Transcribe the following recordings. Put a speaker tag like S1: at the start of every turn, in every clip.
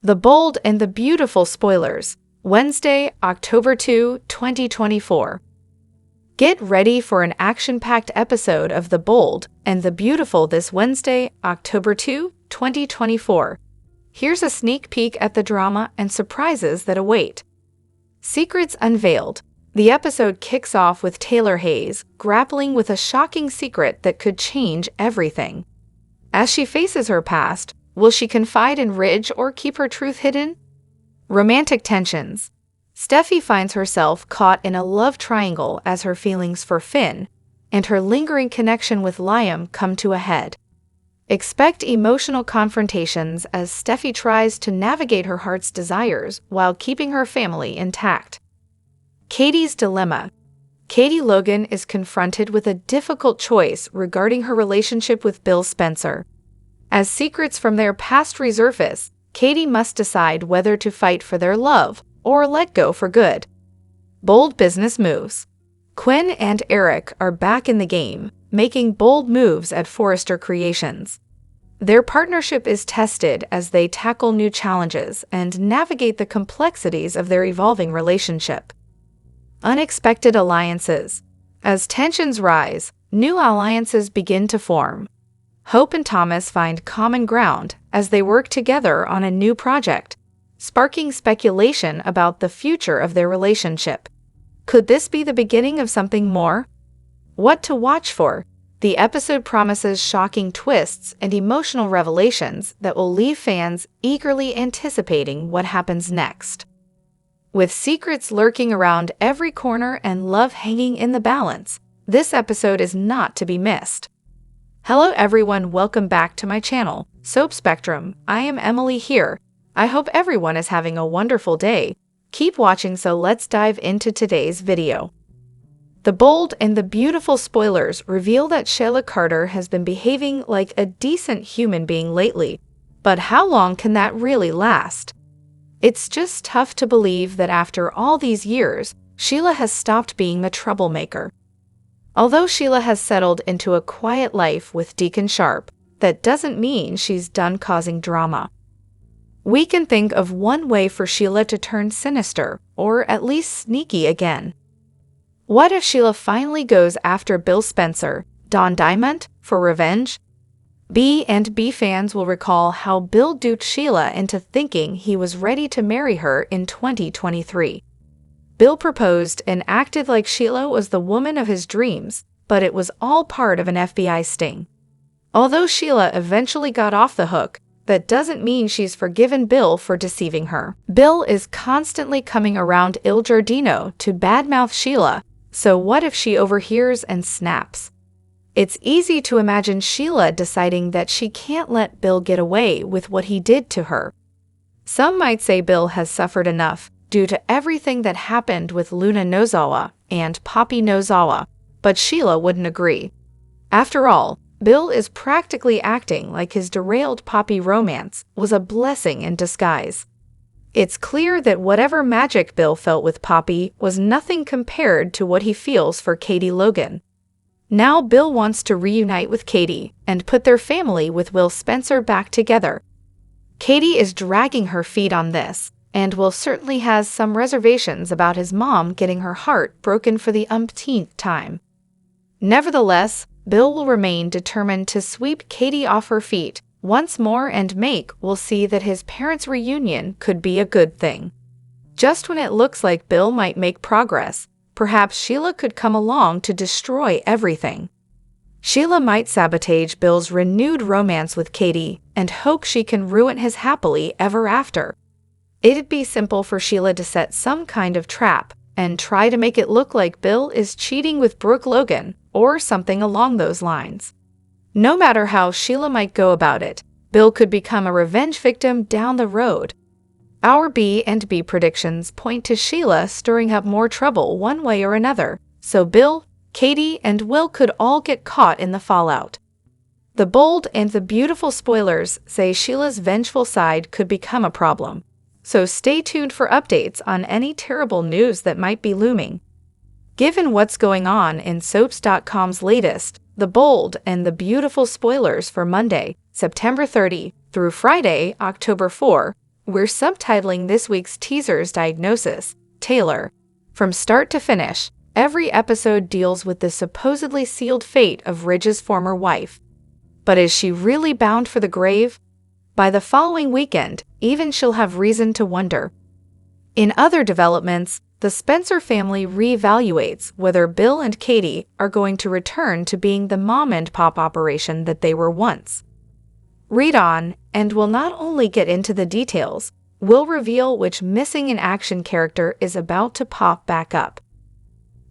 S1: The Bold and the Beautiful spoilers, Wednesday, October 2, 2024. Get ready for an action-packed episode of The Bold and the Beautiful this Wednesday, October 2, 2024. Here's a sneak peek at the drama and surprises that await. Secrets unveiled. The episode kicks off with Taylor Hayes grappling with a shocking secret that could change everything. As she faces her past, will she confide in Ridge or keep her truth hidden? Romantic tensions. Steffi finds herself caught in a love triangle as her feelings for Finn and her lingering connection with Liam come to a head. Expect emotional confrontations as Steffi tries to navigate her heart's desires while keeping her family intact. Katie's dilemma. Katie Logan is confronted with a difficult choice regarding her relationship with Bill Spencer. As secrets from their past resurface, Katie must decide whether to fight for their love or let go for good. Bold business moves. Quinn and Eric are back in the game, making bold moves at Forrester Creations. Their partnership is tested as they tackle new challenges and navigate the complexities of their evolving relationship. Unexpected alliances. As tensions rise, new alliances begin to form. Hope and Thomas find common ground as they work together on a new project, sparking speculation about the future of their relationship. Could this be the beginning of something more? What to watch for? The episode promises shocking twists and emotional revelations that will leave fans eagerly anticipating what happens next. With secrets lurking around every corner and love hanging in the balance, this episode is not to be missed. Hello everyone, welcome back to my channel, Soap Spectrum. I am Emily here. I hope everyone is having a wonderful day. Keep watching, so let's dive into today's video. The Bold and the Beautiful spoilers reveal that Sheila Carter has been behaving like a decent human being lately, but how long can that really last? It's just tough to believe that after all these years, Sheila has stopped being the troublemaker. Although Sheila has settled into a quiet life with Deacon Sharp, that doesn't mean she's done causing drama. We can think of one way for Sheila to turn sinister, or at least sneaky again. What if Sheila finally goes after Bill Spencer, Don Diamond, for revenge? B&B fans will recall how Bill duped Sheila into thinking he was ready to marry her in 2023. Bill proposed and acted like Sheila was the woman of his dreams, but it was all part of an FBI sting. Although Sheila eventually got off the hook, that doesn't mean she's forgiven Bill for deceiving her. Bill is constantly coming around Il Giardino to badmouth Sheila, so what if she overhears and snaps? It's easy to imagine Sheila deciding that she can't let Bill get away with what he did to her. Some might say Bill has suffered enough due to everything that happened with Luna Nozawa and Poppy Nozawa, but Sheila wouldn't agree. After all, Bill is practically acting like his derailed Poppy romance was a blessing in disguise. It's clear that whatever magic Bill felt with Poppy was nothing compared to what he feels for Katie Logan. Now Bill wants to reunite with Katie and put their family with Will Spencer back together. Katie is dragging her feet on this, and Will certainly has some reservations about his mom getting her heart broken for the umpteenth time. Nevertheless, Bill will remain determined to sweep Katie off her feet once more, and will see that his parents' reunion could be a good thing. Just when it looks like Bill might make progress, perhaps Sheila could come along to destroy everything. Sheila might sabotage Bill's renewed romance with Katie and hope she can ruin his happily ever after. It'd be simple for Sheila to set some kind of trap and try to make it look like Bill is cheating with Brooke Logan or something along those lines. No matter how Sheila might go about it, Bill could become a revenge victim down the road. Our B&B predictions point to Sheila stirring up more trouble one way or another, so Bill, Katie, and Will could all get caught in the fallout. The Bold and the Beautiful spoilers say Sheila's vengeful side could become a problem, so stay tuned for updates on any terrible news that might be looming. Given what's going on in Soaps.com's latest, The Bold and the Beautiful spoilers for Monday, September 30 through Friday, October 4, We're subtitling this week's teaser's diagnosis, Taylor. From start to finish, every episode deals with the supposedly sealed fate of Ridge's former wife. But is she really bound for the grave? By the following weekend, even she'll have reason to wonder. In other developments, the Spencer family reevaluates whether Bill and Katie are going to return to being the mom-and-pop operation that they were once. Read on, and we'll not only get into the details, we'll reveal which missing-in-action character is about to pop back up.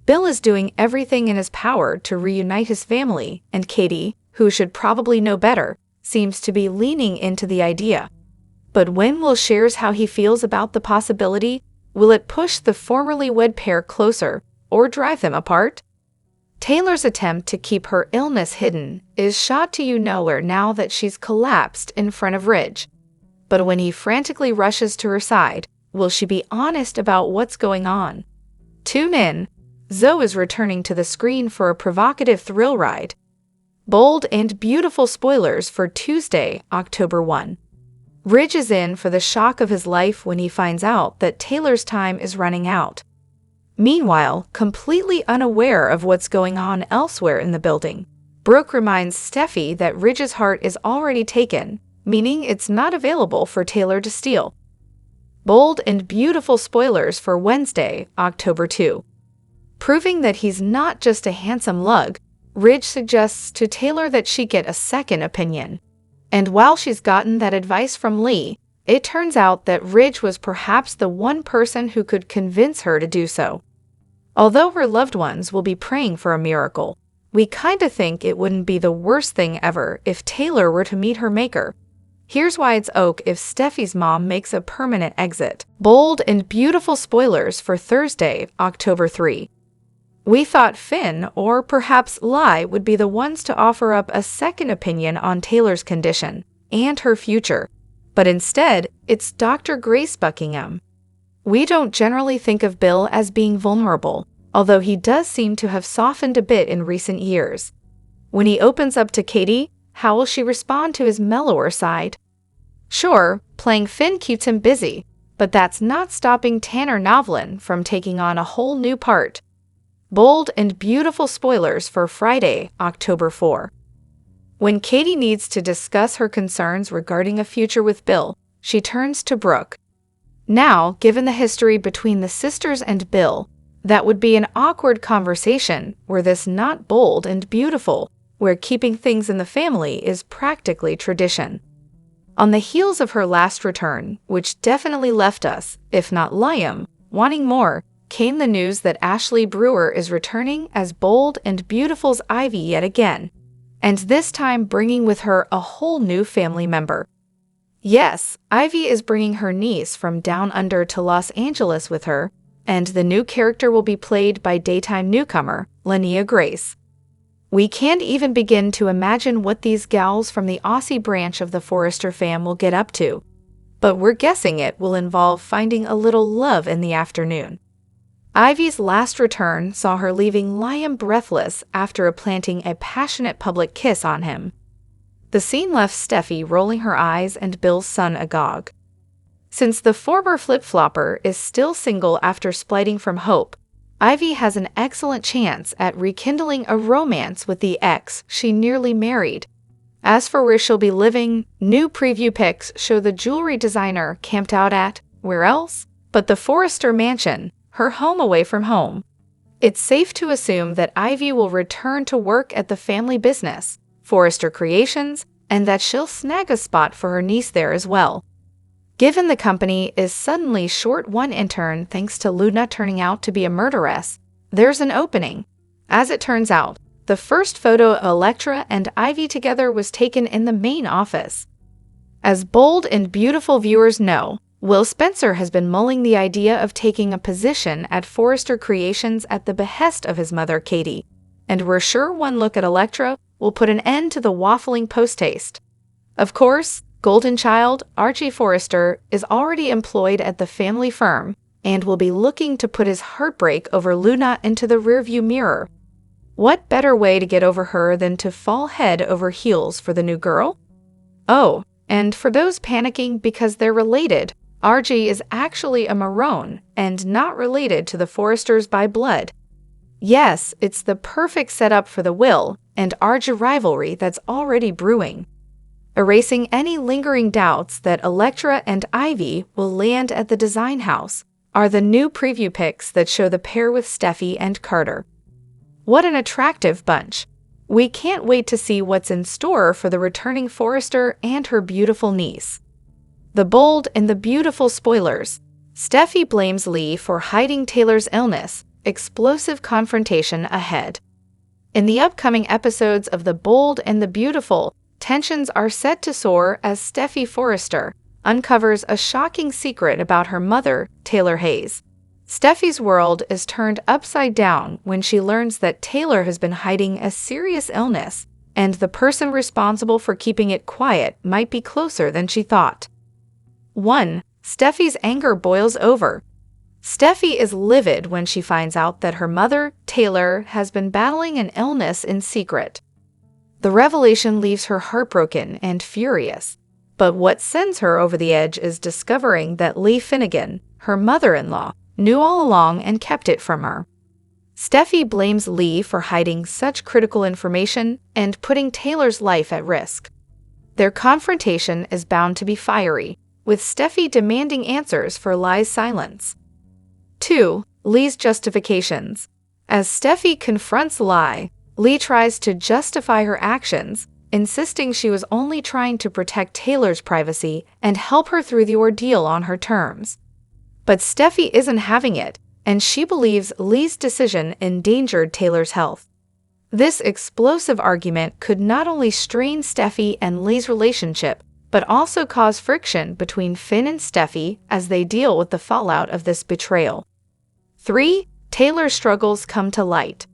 S1: Bill is doing everything in his power to reunite his family, and Katie, who should probably know better, seems to be leaning into the idea. But when Will shares how he feels about the possibility, will it push the formerly wed pair closer or drive them apart? Taylor's attempt to keep her illness hidden is shot to nowhere now that she's collapsed in front of Ridge. But when he frantically rushes to her side, will she be honest about what's going on? Tune in. Zoe is returning to the screen for a provocative thrill ride. Bold and beautiful spoilers for Tuesday, October 1. Ridge is in for the shock of his life when he finds out that Taylor's time is running out. Meanwhile, completely unaware of what's going on elsewhere in the building, Brooke reminds Steffi that Ridge's heart is already taken, meaning it's not available for Taylor to steal. Bold and beautiful spoilers for Wednesday, October 2. Proving that he's not just a handsome lug, Ridge suggests to Taylor that she get a second opinion. And while she's gotten that advice from Lee, it turns out that Ridge was perhaps the one person who could convince her to do so. Although her loved ones will be praying for a miracle, we kinda think it wouldn't be the worst thing ever if Taylor were to meet her maker. Here's why it's oak if Steffi's mom makes a permanent exit. Bold and beautiful spoilers for Thursday, October 3. We thought Finn, or perhaps Lai, would be the ones to offer up a second opinion on Taylor's condition and her future. But instead, it's Dr. Grace Buckingham. We don't generally think of Bill as being vulnerable, although he does seem to have softened a bit in recent years. When he opens up to Katie, how will she respond to his mellower side? Sure, playing Finn keeps him busy, but that's not stopping Tanner Novlin from taking on a whole new part. Bold and beautiful spoilers for Friday, October 4. When Katie needs to discuss her concerns regarding a future with Bill, she turns to Brooke. Now, given the history between the sisters and Bill, that would be an awkward conversation were this not bold and beautiful, where keeping things in the family is practically tradition. On the heels of her last return, which definitely left us, if not Liam, wanting more, came the news that Ashley Brewer is returning as Bold and Beautiful's Ivy yet again, and this time bringing with her a whole new family member. Yes, Ivy is bringing her niece from down under to Los Angeles with her, and the new character will be played by daytime newcomer, Linnea Grace. We can't even begin to imagine what these gals from the Aussie branch of the Forrester fam will get up to, but we're guessing it will involve finding a little love in the afternoon. Ivy's last return saw her leaving Liam breathless after planting a passionate public kiss on him. The scene left Steffi rolling her eyes and Bill's son agog. Since the former flip-flopper is still single after splitting from Hope, Ivy has an excellent chance at rekindling a romance with the ex she nearly married. As for where she'll be living, new preview pics show the jewelry designer camped out at, where else? But the Forrester mansion, her home away from home. It's safe to assume that Ivy will return to work at the family business, Forrester Creations, and that she'll snag a spot for her niece there as well. Given the company is suddenly short one intern thanks to Luna turning out to be a murderess, there's an opening. As it turns out, the first photo of Elektra and Ivy together was taken in the main office. As Bold and Beautiful viewers know, Will Spencer has been mulling the idea of taking a position at Forrester Creations at the behest of his mother, Katie, and we're sure one look at Elektra will put an end to the waffling post-haste. Of course, Golden Child, Archie Forrester, is already employed at the family firm and will be looking to put his heartbreak over Luna into the rearview mirror. What better way to get over her than to fall head over heels for the new girl? Oh, and for those panicking because they're related, RG is actually a Marone and not related to the Forresters by blood. Yes, it's the perfect setup for the Will and RG rivalry that's already brewing, erasing any lingering doubts that Elektra and Ivy will land at the design house. Are the new preview pics that show the pair with Steffi and Carter. What an attractive bunch! We can't wait to see what's in store for the returning Forrester and her beautiful niece. The bold and the beautiful spoilers. Steffi blames Lee for hiding Taylor's illness. Explosive confrontation ahead. In the upcoming episodes of The Bold and the Beautiful, tensions are set to soar as Steffi Forrester uncovers a shocking secret about her mother, Taylor Hayes. Steffi's world is turned upside down when she learns that Taylor has been hiding a serious illness, and the person responsible for keeping it quiet might be closer than she thought. 1. Steffi's anger boils over. Steffi is livid when she finds out that her mother, Taylor, has been battling an illness in secret. The revelation leaves her heartbroken and furious. But what sends her over the edge is discovering that Lee Finnegan, her mother-in-law, knew all along and kept it from her. Steffi blames Lee for hiding such critical information and putting Taylor's life at risk. Their confrontation is bound to be fiery, with Steffi demanding answers for Lie's silence. 2. Lee's justifications. As Steffi confronts Lie, Lee tries to justify her actions, insisting she was only trying to protect Taylor's privacy and help her through the ordeal on her terms. But Steffi isn't having it, and she believes Lee's decision endangered Taylor's health. This explosive argument could not only strain Steffi and Lee's relationship, but also cause friction between Finn and Steffi as they deal with the fallout of this betrayal. 3. Taylor's struggles come to light.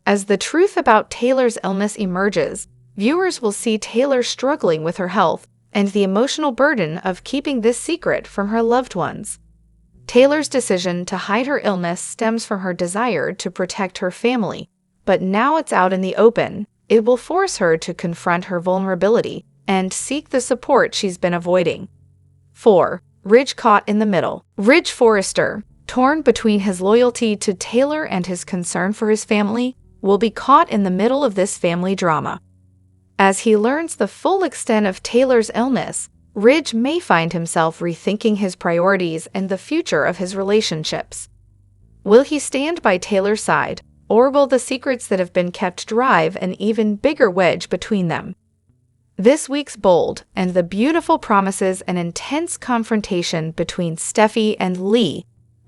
S1: As the truth about Taylor's illness emerges, viewers will see Taylor struggling with her health and the emotional burden of keeping this secret from her loved ones. Taylor's decision to hide her illness stems from her desire to protect her family, but now it's out in the open. It will force her to confront her vulnerability and seek the support she's been avoiding. 4. Ridge caught in the middle. Ridge Forrester, torn between his loyalty to Taylor and his concern for his family, will be caught in the middle of this family drama. As he learns the full extent of Taylor's illness, Ridge may find himself rethinking his priorities and the future of his relationships. Will he stand by Taylor's side, or will the secrets that have been kept drive an even bigger wedge between them? This week's Bold and the Beautiful promises an intense confrontation between Steffi and Lee,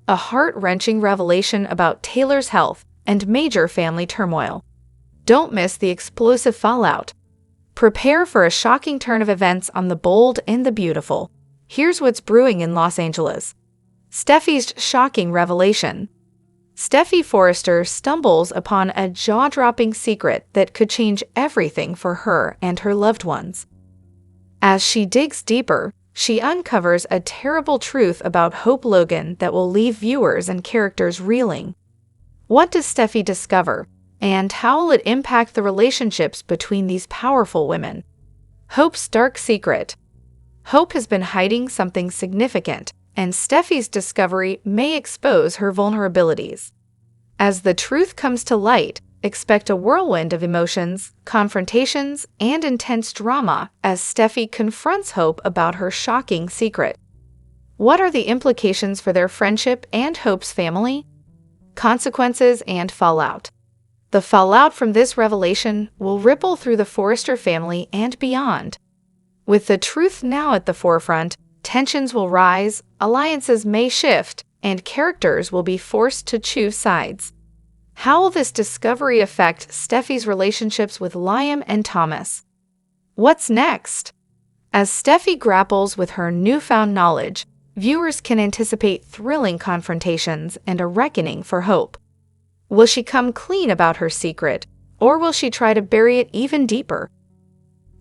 S1: a heart-wrenching revelation about Taylor's health and major family turmoil. Don't miss the explosive fallout. Prepare for a shocking turn of events on The Bold and the Beautiful. Here's what's brewing in Los Angeles. Steffi's shocking revelation. Steffi Forrester stumbles upon a jaw-dropping secret that could change everything for her and her loved ones. As she digs deeper, she uncovers a terrible truth about Hope Logan that will leave viewers and characters reeling. What does Steffi discover, and how will it impact the relationships between these powerful women? Hope's dark secret. Hope has been hiding something significant, and Steffi's discovery may expose her vulnerabilities. As the truth comes to light, expect a whirlwind of emotions, confrontations, and intense drama as Steffi confronts Hope about her shocking secret. What are the implications for their friendship and Hope's family? Consequences and fallout. The fallout from this revelation will ripple through the Forrester family and beyond. With the truth now at the forefront, tensions will rise, alliances may shift, and characters will be forced to choose sides. How will this discovery affect Steffi's relationships with Liam and Thomas? What's next? As Steffi grapples with her newfound knowledge, viewers can anticipate thrilling confrontations and a reckoning for Hope. Will she come clean about her secret, or will she try to bury it even deeper?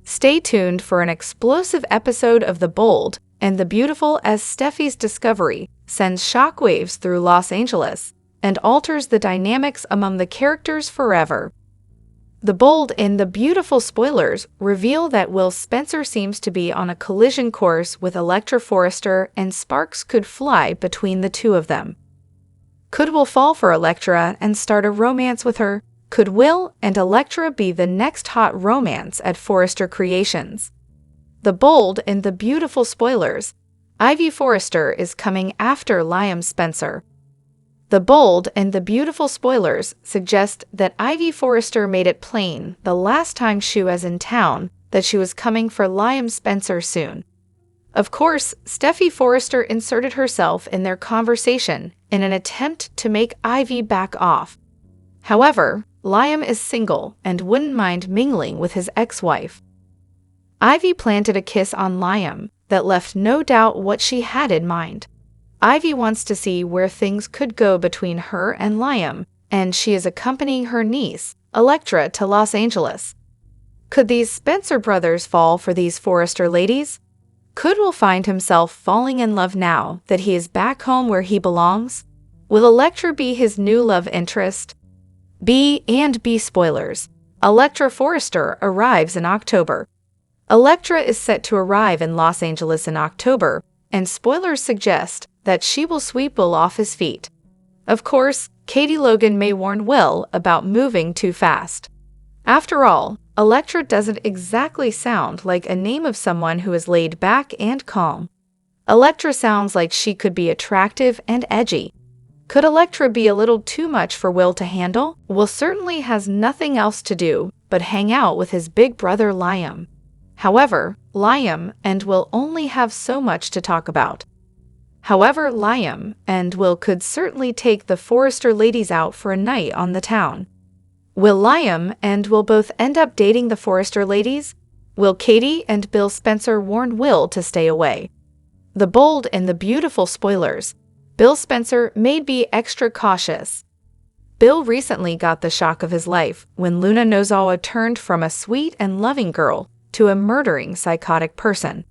S1: Stay tuned for an explosive episode of The Bold and the Beautiful as Steffi's discovery sends shockwaves through Los Angeles and alters the dynamics among the characters forever. The bold and the beautiful spoilers reveal that Will Spencer seems to be on a collision course with Elektra Forrester, and sparks could fly between the two of them. Could Will fall for Elektra and start a romance with her? Could Will and Elektra be the next hot romance at Forrester Creations? The bold and the beautiful spoilers. Ivy Forrester is coming after Liam Spencer. The bold and the beautiful spoilers suggest that Ivy Forrester made it plain the last time she was in town that she was coming for Liam Spencer soon. Of course, Steffi Forrester inserted herself in their conversation in an attempt to make Ivy back off. However, Liam is single and wouldn't mind mingling with his ex-wife. Ivy planted a kiss on Liam that left no doubt what she had in mind. Ivy wants to see where things could go between her and Liam, and she is accompanying her niece, Elektra, to Los Angeles. Could these Spencer brothers fall for these Forrester ladies? Could Will find himself falling in love now that he is back home where he belongs? Will Elektra be his new love interest? B spoilers. Elektra Forrester arrives in October. Elektra is set to arrive in Los Angeles in October, and spoilers suggest that she will sweep Will off his feet. Of course, Katie Logan may warn Will about moving too fast. After all, Elektra doesn't exactly sound like a name of someone who is laid back and calm. Elektra sounds like she could be attractive and edgy. Could Elektra be a little too much for Will to handle? Will certainly has nothing else to do but hang out with his big brother Liam. However, Liam and Will only have so much to talk about. However, Liam and Will could certainly take the Forrester ladies out for a night on the town. Will Liam and Will both end up dating the Forrester ladies? Will Katie and Bill Spencer warn Will to stay away? The bold and the beautiful spoilers. Bill Spencer may be extra cautious. Bill recently got the shock of his life when Luna Nozawa turned from a sweet and loving girl to a murdering psychotic person.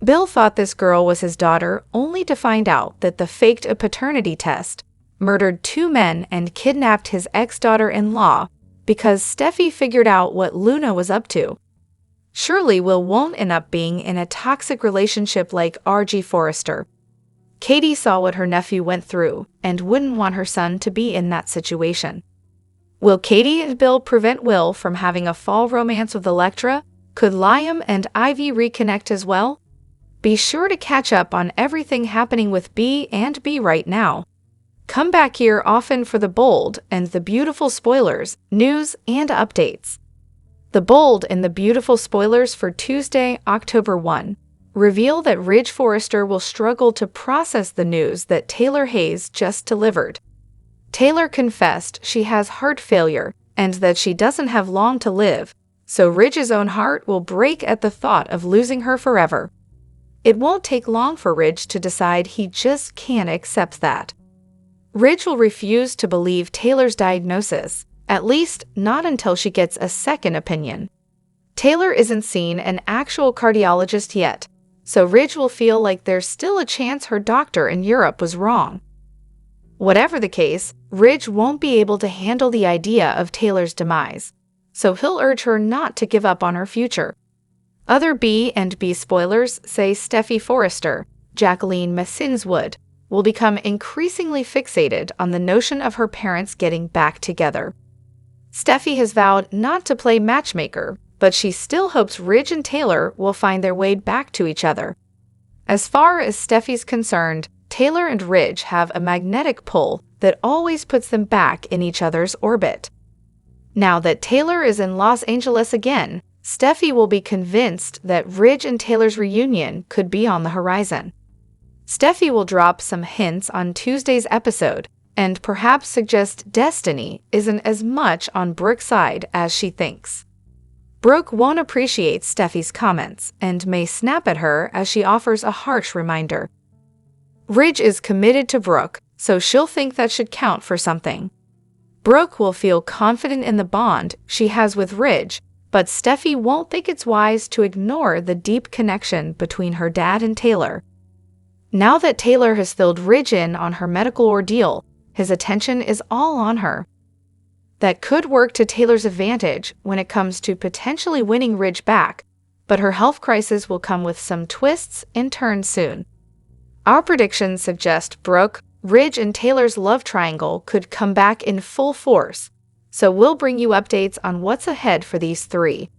S1: Bill thought this girl was his daughter, only to find out that the faked a paternity test, murdered 2 men, and kidnapped his ex-daughter-in-law because Steffi figured out what Luna was up to. Surely Will won't end up being in a toxic relationship like R.G. Forrester. Katie saw what her nephew went through and wouldn't want her son to be in that situation. Will Katie and Bill prevent Will from having a fall romance with Elektra? Could Liam and Ivy reconnect as well? Be sure to catch up on everything happening with B right now. Come back here often for the bold and the beautiful spoilers, news, and updates. The bold and the beautiful spoilers for Tuesday, October 1, reveal that Ridge Forrester will struggle to process the news that Taylor Hayes just delivered. Taylor confessed she has heart failure and that she doesn't have long to live, so Ridge's own heart will break at the thought of losing her forever. It won't take long for Ridge to decide he just can't accept that. Ridge will refuse to believe Taylor's diagnosis, at least not until she gets a second opinion. Taylor isn't seen an actual cardiologist yet, so Ridge will feel like there's still a chance her doctor in Europe was wrong. Whatever the case, Ridge won't be able to handle the idea of Taylor's demise, so he'll urge her not to give up on her future. Other B spoilers say Steffi Forrester, Jacqueline Massinswood, will become increasingly fixated on the notion of her parents getting back together. Steffi has vowed not to play matchmaker, but she still hopes Ridge and Taylor will find their way back to each other. As far as Steffi's concerned, Taylor and Ridge have a magnetic pull that always puts them back in each other's orbit. Now that Taylor is in Los Angeles again, Steffi will be convinced that Ridge and Taylor's reunion could be on the horizon. Steffi will drop some hints on Tuesday's episode and perhaps suggest Destiny isn't as much on Brooke's side as she thinks. Brooke won't appreciate Steffi's comments and may snap at her as she offers a harsh reminder. Ridge is committed to Brooke, so she'll think that should count for something. Brooke will feel confident in the bond she has with Ridge, but Steffi won't think it's wise to ignore the deep connection between her dad and Taylor. Now that Taylor has filled Ridge in on her medical ordeal, his attention is all on her. that could work to Taylor's advantage when it comes to potentially winning Ridge back, but her health crisis will come with some twists and turns soon. Our predictions suggest Brooke, Ridge, and Taylor's love triangle could come back in full force, so we'll bring you updates on what's ahead for these three.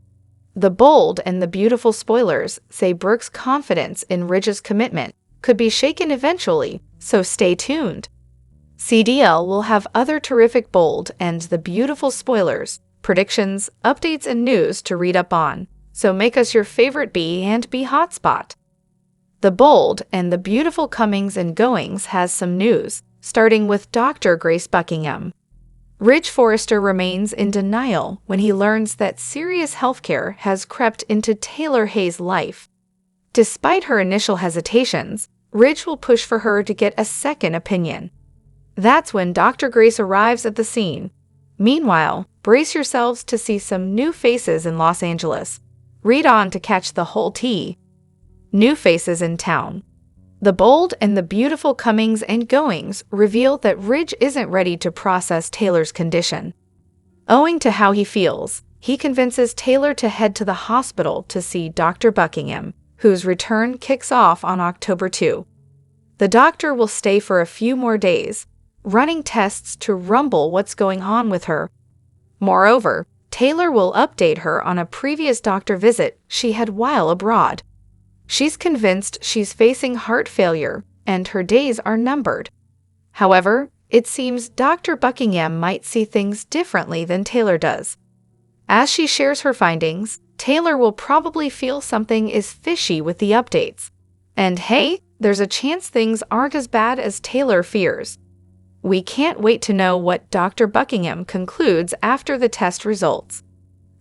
S1: The bold and the beautiful spoilers say Brooke's confidence in Ridge's commitment could be shaken eventually, so stay tuned. CDL will have other terrific bold and the beautiful spoilers, predictions, updates, and news to read up on, so make us your favorite B&B hotspot. The bold and the beautiful comings and goings has some news, starting with Dr. Grace Buckingham. Ridge Forrester remains in denial when he learns that serious healthcare has crept into Taylor Hayes' life. Despite her initial hesitations, Ridge will push for her to get a second opinion. That's when Dr. Grace arrives at the scene. Meanwhile, brace yourselves to see some new faces in Los Angeles. Read on to catch the whole tea. New faces in town. The bold and the beautiful comings and goings reveal that Ridge isn't ready to process Taylor's condition. Owing to how he feels, he convinces Taylor to head to the hospital to see Dr. Buckingham, whose return kicks off on October 2. The doctor will stay for a few more days, running tests to rumble what's going on with her. Moreover, Taylor will update her on a previous doctor visit she had while abroad. She's convinced she's facing heart failure, and her days are numbered. However, it seems Dr. Buckingham might see things differently than Taylor does. As she shares her findings, Taylor will probably feel something is fishy with the updates. And hey, there's a chance things aren't as bad as Taylor fears. We can't wait to know what Dr. Buckingham concludes after the test results.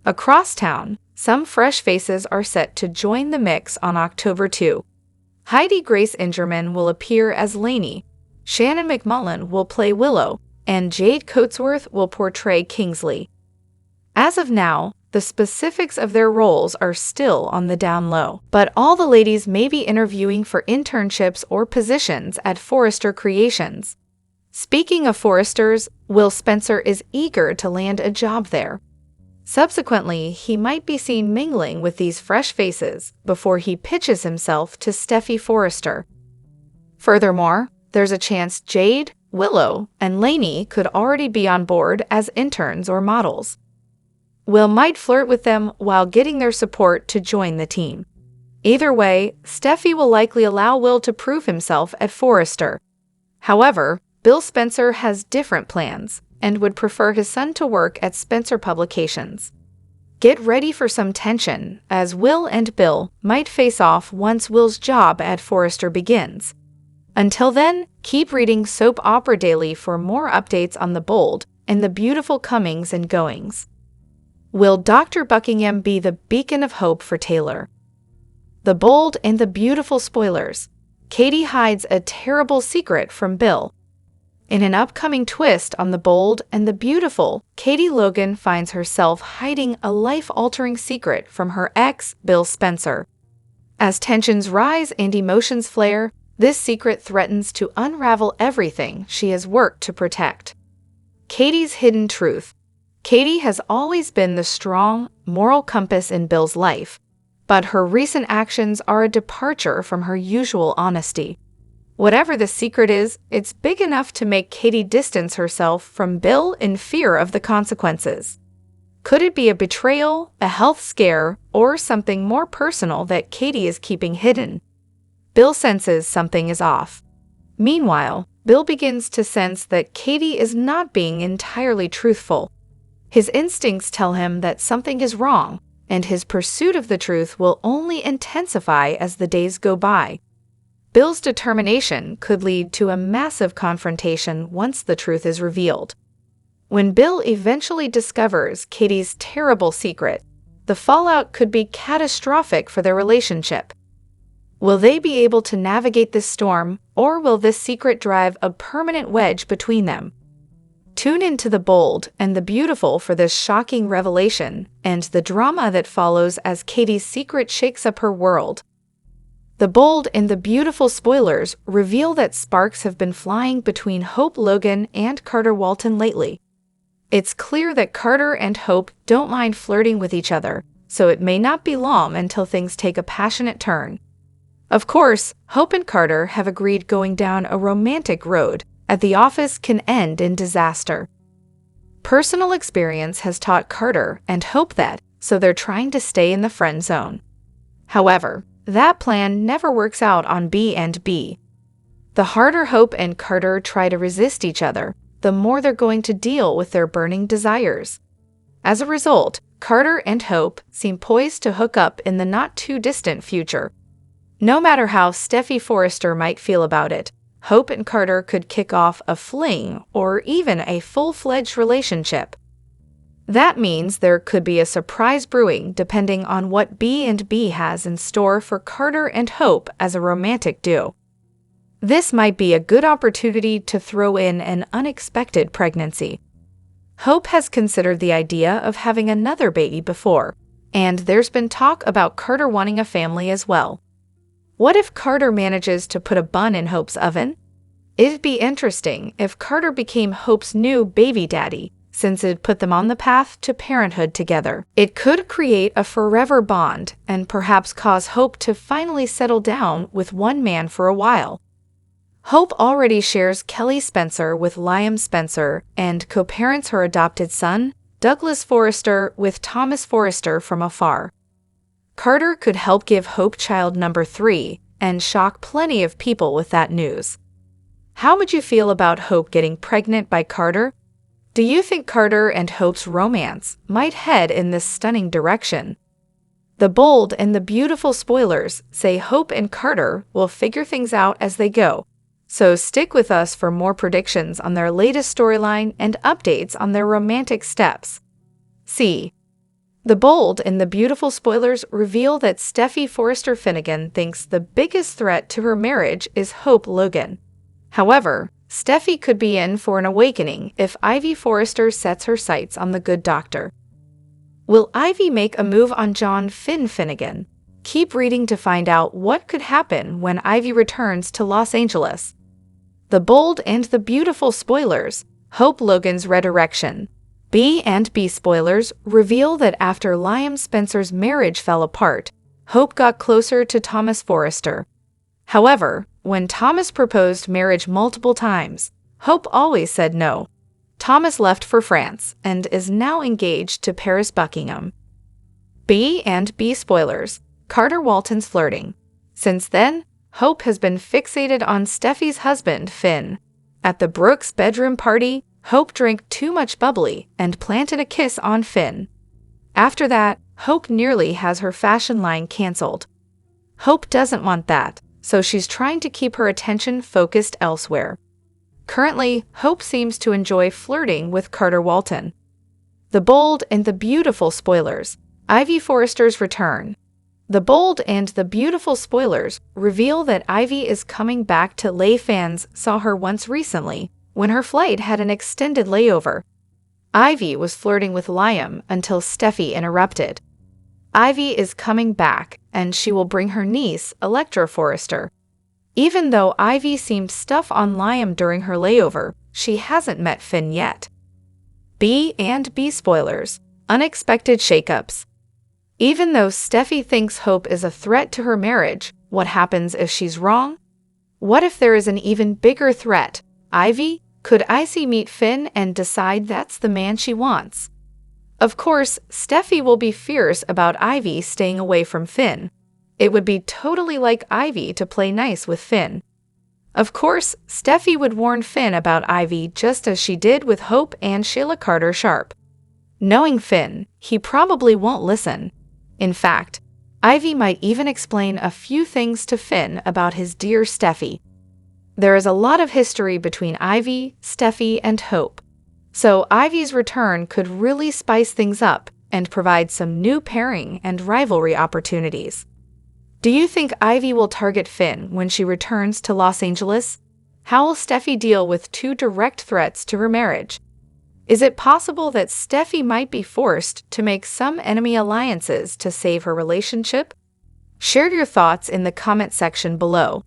S1: Across town, some fresh faces are set to join the mix on October 2. Heidi Grace Ingerman will appear as Lainey, Shannon McMullen will play Willow, and Jade Coatsworth will portray Kingsley. As of now, the specifics of their roles are still on the down low, but all the ladies may be interviewing for internships or positions at Forrester Creations. Speaking of Forresters, Will Spencer is eager to land a job there. Subsequently, he might be seen mingling with these fresh faces before he pitches himself to Steffi Forrester. Furthermore, there's a chance Jade, Willow, and Lainey could already be on board as interns or models. Will might flirt with them while getting their support to join the team. Either way, Steffi will likely allow Will to prove himself at Forrester. However, Bill Spencer has different plans and would prefer his son to work at Spencer Publications. Get ready for some tension, as Will and Bill might face off once Will's job at Forrester begins. Until then, keep reading Soap Opera Daily for more updates on the bold and the beautiful comings and goings. Will Dr. Buckingham be the beacon of hope for Taylor? The bold and the beautiful spoilers. Katie hides a terrible secret from Bill. In an upcoming twist on The Bold and the Beautiful, Katie Logan finds herself hiding a life-altering secret from her ex, Bill Spencer. As tensions rise and emotions flare, this secret threatens to unravel everything she has worked to protect. Katie's hidden truth. Katie has always been the strong, moral compass in Bill's life, but her recent actions are a departure from her usual honesty. Whatever the secret is, it's big enough to make Katie distance herself from Bill in fear of the consequences. Could it be a betrayal, a health scare, or something more personal that Katie is keeping hidden? Bill senses something is off. Meanwhile, Bill begins to sense that Katie is not being entirely truthful. His instincts tell him that something is wrong, and his pursuit of the truth will only intensify as the days go by. Bill's determination could lead to a massive confrontation once the truth is revealed. When Bill eventually discovers Katie's terrible secret, the fallout could be catastrophic for their relationship. Will they be able to navigate this storm, or will this secret drive a permanent wedge between them? Tune into The Bold and the Beautiful for this shocking revelation and the drama that follows as Katie's secret shakes up her world. The Bold and the Beautiful spoilers reveal that sparks have been flying between Hope Logan and Carter Walton lately. It's clear that Carter and Hope don't mind flirting with each other, so it may not be long until things take a passionate turn. Of course, Hope and Carter have agreed going down a romantic road at the office can end in disaster. Personal experience has taught Carter and Hope that, so they're trying to stay in the friend zone. However, that plan never works out on B&B. The harder Hope and Carter try to resist each other, the more they're going to deal with their burning desires. As a result, Carter and Hope seem poised to hook up in the not-too-distant future. No matter how Steffi Forrester might feel about it, Hope and Carter could kick off a fling or even a full-fledged relationship. That means there could be a surprise brewing depending on what B&B has in store for Carter and Hope as a romantic duo. This might be a good opportunity to throw in an unexpected pregnancy. Hope has considered the idea of having another baby before, and there's been talk about Carter wanting a family as well. What if Carter manages to put a bun in Hope's oven? It'd be interesting if Carter became Hope's new baby daddy, since it'd put them on the path to parenthood together. It could create a forever bond and perhaps cause Hope to finally settle down with one man for a while. Hope already shares Kelly Spencer with Liam Spencer and co-parents her adopted son, Douglas Forrester, with Thomas Forrester from afar. Carter could help give Hope child number 3 and shock plenty of people with that news. How would you feel about Hope getting pregnant by Carter? Do you think Carter and Hope's romance might head in this stunning direction? The bold and the beautiful spoilers say Hope and Carter will figure things out as they go. So stick with us for more predictions on their latest storyline and updates on their romantic steps. C. The bold and the beautiful spoilers reveal that Steffi Forrester Finnegan thinks the biggest threat to her marriage is Hope Logan. However, Steffi could be in for an awakening if Ivy Forrester sets her sights on the good doctor. Will Ivy make a move on John Finnegan? Keep reading to find out what could happen when Ivy returns to Los Angeles. The bold and the beautiful spoilers, Hope Logan's redirection. B&B spoilers reveal that after Liam Spencer's marriage fell apart, Hope got closer to Thomas Forrester. However, when Thomas proposed marriage multiple times, Hope always said no. Thomas left for France and is now engaged to Paris Buckingham. B&B spoilers, Carter Walton's flirting. Since then, Hope has been fixated on Steffi's husband, Finn. At the Brooks' bedroom party, Hope drank too much bubbly and planted a kiss on Finn. After that, Hope nearly has her fashion line canceled. Hope doesn't want that, so she's trying to keep her attention focused elsewhere. Currently, Hope seems to enjoy flirting with Carter Walton. The bold and the beautiful spoilers, Ivy Forrester's return. The bold and the beautiful spoilers reveal that Ivy is coming back to LA. Fans saw her once recently when her flight had an extended layover. Ivy was flirting with Liam until Steffi interrupted. Ivy is coming back, and she will bring her niece, Electra Forrester. Even though Ivy seemed stuff on Liam during her layover, she hasn't met Finn yet. B&B spoilers, unexpected shakeups. Even though Steffi thinks Hope is a threat to her marriage, what happens if she's wrong? What if there is an even bigger threat? Ivy? Could Ivy meet Finn and decide that's the man she wants? Of course, Steffi will be fierce about Ivy staying away from Finn. It would be totally like Ivy to play nice with Finn. Of course, Steffi would warn Finn about Ivy just as she did with Hope and Sheila Carter Sharp. Knowing Finn, he probably won't listen. In fact, Ivy might even explain a few things to Finn about his dear Steffi. There is a lot of history between Ivy, Steffi, and Hope, so Ivy's return could really spice things up and provide some new pairing and rivalry opportunities. Do you think Ivy will target Finn when she returns to Los Angeles? How will Steffi deal with two direct threats to her marriage? Is it possible that Steffi might be forced to make some enemy alliances to save her relationship? Share your thoughts in the comment section below.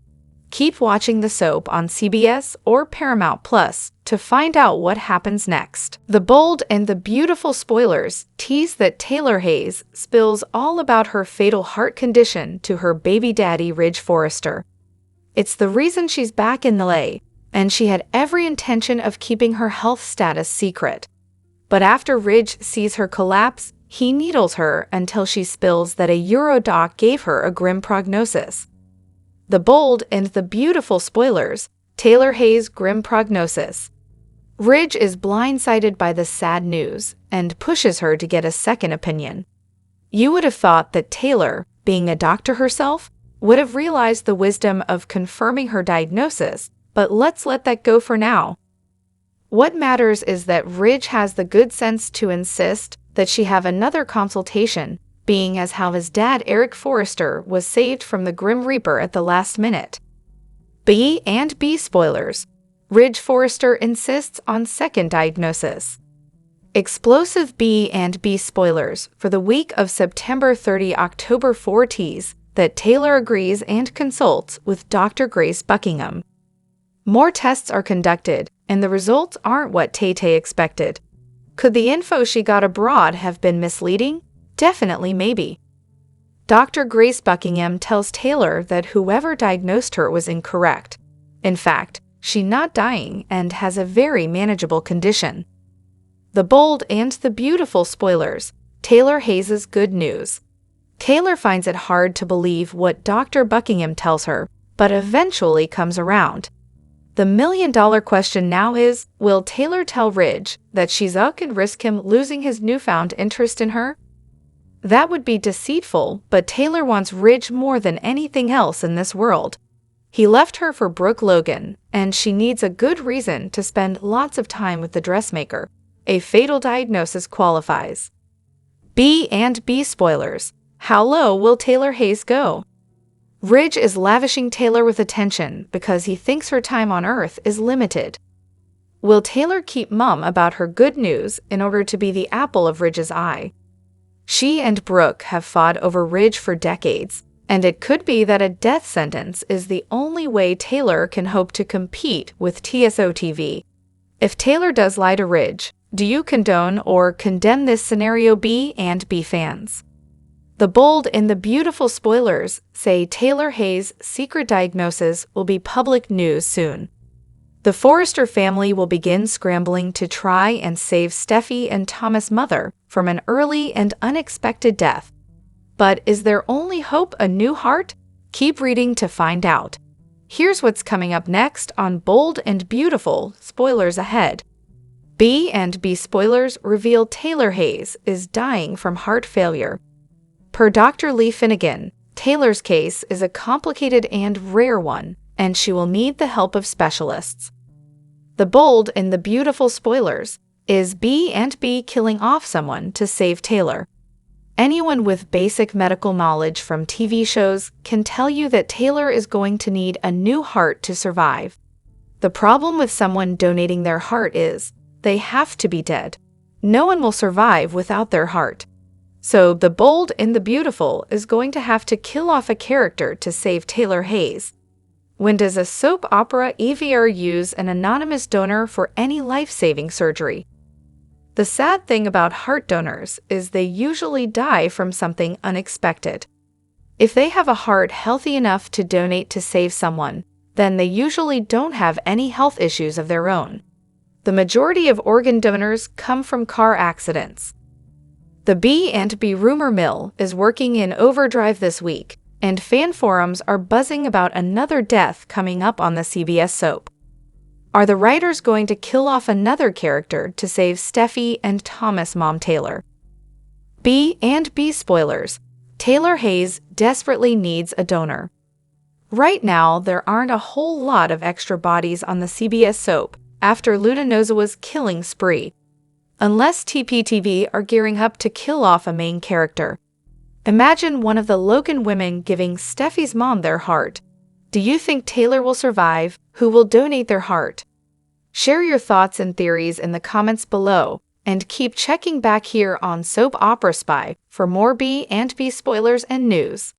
S1: Keep watching the soap on CBS or Paramount Plus to find out what happens next. The Bold and the Beautiful spoilers tease that Taylor Hayes spills all about her fatal heart condition to her baby daddy Ridge Forrester. It's the reason she's back in LA, and she had every intention of keeping her health status secret. But after Ridge sees her collapse, he needles her until she spills that a Eurodoc gave her a grim prognosis. The Bold and the Beautiful spoilers, Taylor Hayes' grim prognosis. Ridge is blindsided by the sad news and pushes her to get a second opinion. You would have thought that Taylor, being a doctor herself, would have realized the wisdom of confirming her diagnosis, but let's let that go for now. What matters is that Ridge has the good sense to insist that she have another consultation, being as how his dad Eric Forrester was saved from the Grim Reaper at the last minute. B and B spoilers. Ridge Forrester insists on second diagnosis. Explosive B and B spoilers for the week of September 30 October 4 tease that Taylor agrees and consults with Dr. Grace Buckingham. More tests are conducted, and the results aren't what Tay-Tay expected. Could the info she got abroad have been misleading? Definitely maybe. Dr. Grace Buckingham tells Taylor that whoever diagnosed her was incorrect. In fact, she's not dying and has a very manageable condition. The Bold and the Beautiful spoilers, Taylor Hayes' good news. Taylor finds it hard to believe what Dr. Buckingham tells her, but eventually comes around. The million-dollar question now is, will Taylor tell Ridge that she's up and risk him losing his newfound interest in her? That would be deceitful, but Taylor wants Ridge more than anything else in this world. He left her for Brooke Logan, and she needs a good reason to spend lots of time with the dressmaker. A fatal diagnosis qualifies. B and B spoilers. How low will Taylor Hayes go? Ridge is lavishing Taylor with attention because he thinks her time on Earth is limited. Will Taylor keep mum about her good news in order to be the apple of Ridge's eye? She and Brooke have fought over Ridge for decades, and it could be that a death sentence is the only way Taylor can hope to compete with TSO TV. If Taylor does lie to Ridge, do you condone or condemn this scenario? B and B fans? The Bold and the Beautiful spoilers say Taylor Hayes' secret diagnosis will be public news soon. The Forrester family will begin scrambling to try and save Steffi and Thomas' mother from an early and unexpected death. But is their only hope a new heart? Keep reading to find out. Here's what's coming up next on Bold and Beautiful spoilers ahead. B and B spoilers reveal Taylor Hayes is dying from heart failure. Per Dr. Lee Finnegan, Taylor's case is a complicated and rare one, and she will need the help of specialists. The Bold and the Beautiful spoilers. Is B and B killing off someone to save Taylor? Anyone with basic medical knowledge from TV shows can tell you that Taylor is going to need a new heart to survive. The problem with someone donating their heart is they have to be dead. No one will survive without their heart. So the Bold and the Beautiful is going to have to kill off a character to save Taylor Hayes. When does a soap opera ever use an anonymous donor for any life-saving surgery? The sad thing about heart donors is they usually die from something unexpected. If they have a heart healthy enough to donate to save someone, then they usually don't have any health issues of their own. The majority of organ donors come from car accidents. The B and B rumor mill is working in overdrive this week, and fan forums are buzzing about another death coming up on the CBS soap. Are the writers going to kill off another character to save Steffi and Thomas' mom Taylor? B and B spoilers. Taylor Hayes desperately needs a donor. Right now, there aren't a whole lot of extra bodies on the CBS soap after Luna Nozawa's killing spree. Unless TPTV are gearing up to kill off a main character. Imagine one of the Logan women giving Steffi's mom their heart. Do you think Taylor will survive? Who will donate their heart? Share your thoughts and theories in the comments below, and keep checking back here on Soap Opera Spy for more B and B spoilers and news.